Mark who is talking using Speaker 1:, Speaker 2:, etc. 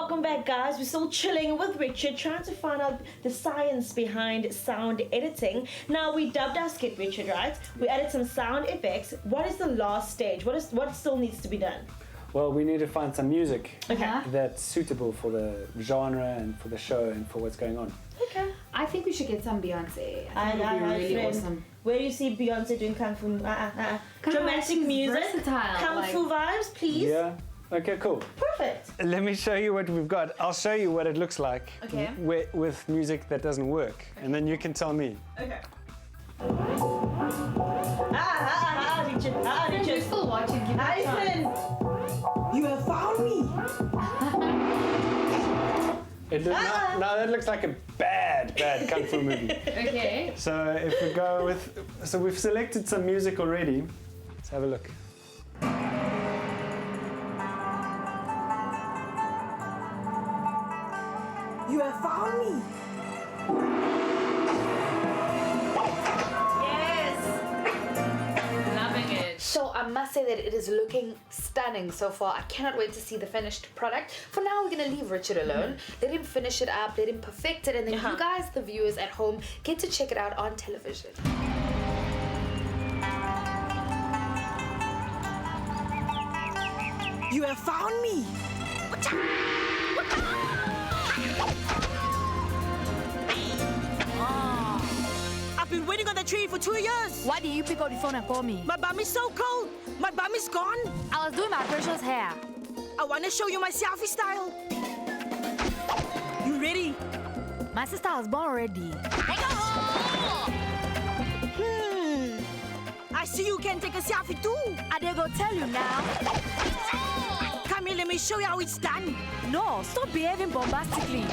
Speaker 1: Welcome back, guys. We're still chilling with Richard, trying to find out the science behind sound editing. Now, we dubbed our skit, Richard, right? We added some sound effects. What is the last stage? What still needs to be done?
Speaker 2: Well, we need to find some music
Speaker 1: Okay.
Speaker 2: that's suitable for the genre and for the show and for what's going on.
Speaker 1: Okay.
Speaker 3: I think we should get some Beyonce. I think it would be really
Speaker 1: friend.
Speaker 3: awesome.
Speaker 1: Where do you see Beyonce doing kung fu? Dramatic
Speaker 3: she's
Speaker 1: music,
Speaker 3: versatile,
Speaker 1: kung fu vibes, please.
Speaker 2: Yeah? Okay, cool.
Speaker 1: Perfect.
Speaker 2: Let me show you what we've got. I'll show you what it looks like
Speaker 3: Okay.
Speaker 2: with music that doesn't work. And then you can tell me.
Speaker 1: Okay. Richard.
Speaker 3: You're
Speaker 1: Richard.
Speaker 3: still watching. Give it
Speaker 1: Hi,
Speaker 3: a chance.
Speaker 1: friend.
Speaker 4: You have found me.
Speaker 2: Now that looks like a bad kung fu movie.
Speaker 3: Okay.
Speaker 2: So if we go with, so we've selected some music already. Let's have a look.
Speaker 4: You have found me.
Speaker 1: Yes.
Speaker 3: Loving it.
Speaker 5: So I must say that it is looking stunning so far. I cannot wait to see the finished product. For now, we're gonna leave Richard alone. Let him finish it up, let him perfect it, and then you guys, the viewers at home, get to check it out on television.
Speaker 4: You have found me. I've been waiting on the tree for 2 years.
Speaker 6: Why did you pick up the phone and call me?
Speaker 4: My bum is so cold. My bum is gone.
Speaker 6: I was doing my precious hair.
Speaker 4: I want to show you my selfie style. You ready?
Speaker 6: My sister was born already.
Speaker 4: I see you can take a selfie too.
Speaker 6: I dare go tell you now.
Speaker 4: Come here, let me show you how it's done.
Speaker 6: No, stop behaving bombastically.